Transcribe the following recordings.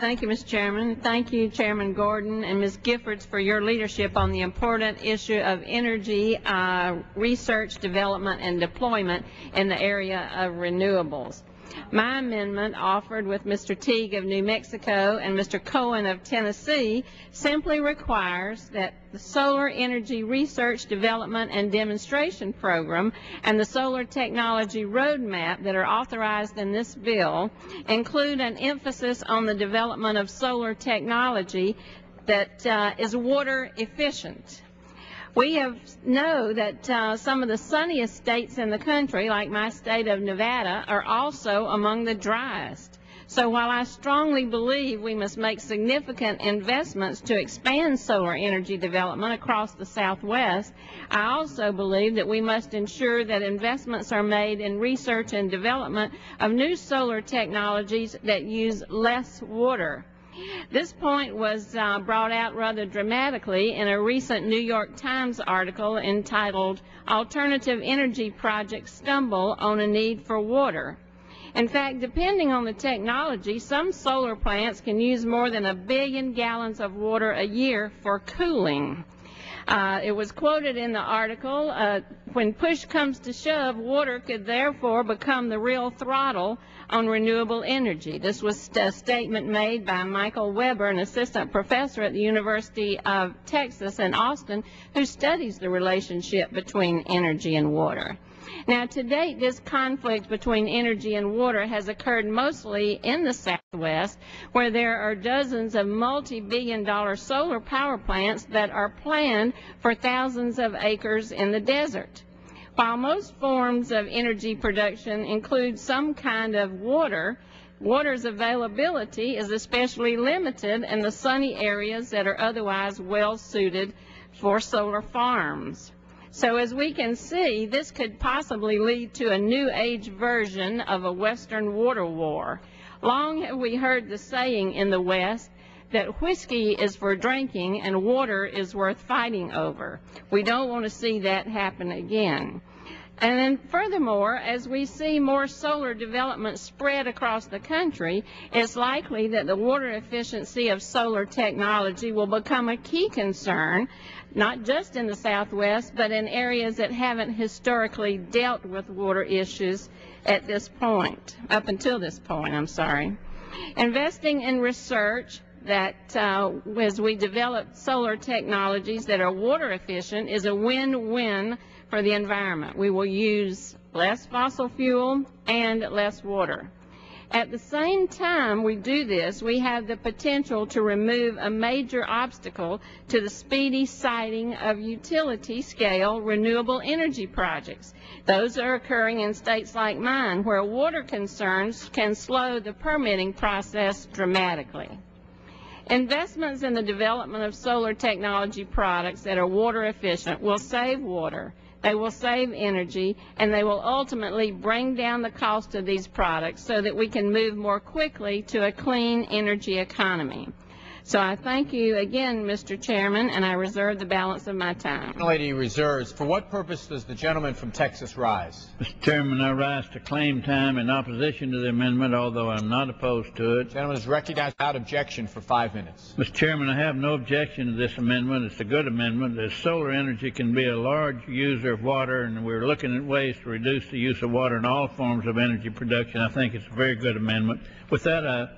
Thank you, Mr. Chairman. Thank you, Chairman Gordon and Ms. Giffords, for your leadership on the important issue of energy research, development, and deployment in the area of renewables. My amendment, offered with Mr. Teague of New Mexico and Mr. Cohen of Tennessee, simply requires that the Solar Energy Research, Development, and Demonstration Program and the Solar Technology Roadmap that are authorized in this bill include an emphasis on the development of solar technology that is water efficient. We know that some of the sunniest states in the country, like my state of Nevada, are also among the driest. So while I strongly believe we must make significant investments to expand solar energy development across the Southwest, I also believe that we must ensure that investments are made in research and development of new solar technologies that use less water. This point was brought out rather dramatically in a recent New York Times article entitled "Alternative Energy Projects Stumble on a Need for Water." In fact, depending on the technology, some solar plants can use more than 1 billion gallons of water a year for cooling. It was quoted in the article, when push comes to shove, water could therefore become the real throttle on renewable energy. This was a statement made by Michael Weber, an assistant professor at the University of Texas in Austin, who studies the relationship between energy and water. Now, to date, this conflict between energy and water has occurred mostly in the Southwest, where there are dozens of multi-billion-dollar solar power plants that are planned for thousands of acres in the desert. While most forms of energy production include some kind of water, water's availability is especially limited in the sunny areas that are otherwise well suited for solar farms. So as we can see, this could possibly lead to a new age version of a Western water war. Long have we heard the saying in the West that whiskey is for drinking and water is worth fighting over. We don't want to see that happen again. And then furthermore, as we see more solar development spread across the country, it's likely that the water efficiency of solar technology will become a key concern, not just in the Southwest, but in areas that haven't historically dealt with water issues at this point, up until this point, I'm sorry. Investing in research that as we develop solar technologies that are water efficient is a win-win for the environment. We will use less fossil fuel and less water. At the same time we do this, we have the potential to remove a major obstacle to the speedy siting of utility-scale renewable energy projects. Those are occurring in states like mine, where water concerns can slow the permitting process dramatically. Investments in the development of solar technology products that are water efficient will save water, they will save energy, and they will ultimately bring down the cost of these products so that we can move more quickly to a clean energy economy. So I thank you again, Mr. Chairman, and I reserve the balance of my time. The lady reserves. For what purpose does the gentleman from Texas rise? Mr. Chairman, I rise to claim time in opposition to the amendment, although I'm not opposed to it. The gentleman is recognized without objection for 5 minutes. Mr. Chairman, I have no objection to this amendment. It's a good amendment. As solar energy can be a large user of water, and we're looking at ways to reduce the use of water in all forms of energy production, I think it's a very good amendment. With that, I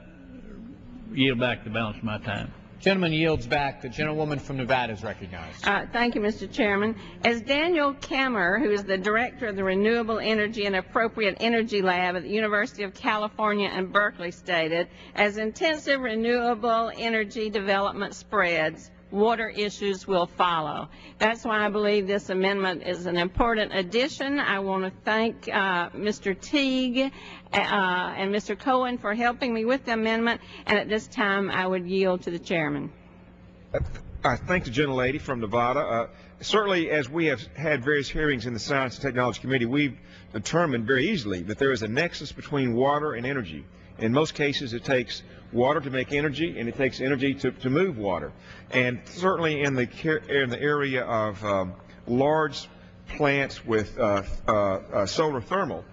yield back the balance of my time. Gentleman yields back. The gentlewoman from Nevada is recognized. Thank you, Mr. Chairman. As Daniel Kemmer, who is the director of the Renewable Energy and Appropriate Energy Lab at the University of California in Berkeley, stated, as intensive renewable energy development spreads, water issues will follow. That's why I believe this amendment is an important addition. I want to thank Mr. Teague and Mr. Cohen for helping me with the amendment, and at this time I would yield to the chairman. I thank the gentlelady from Nevada. Certainly, as we have had various hearings in the Science and Technology Committee, we've determined very easily that there is a nexus between water and energy. In most cases, it takes water to make energy, and it takes energy to move water. And certainly in the area of large plants with solar thermal,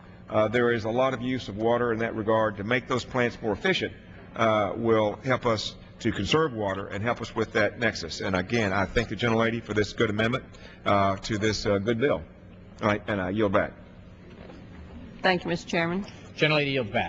there is a lot of use of water in that regard to make those plants more efficient. will help us to conserve water and help us with that nexus. And again, I thank the gentlelady for this good amendment to this good bill. All right, and I yield back. Thank you, Mr. Chairman. Gentlelady yields back.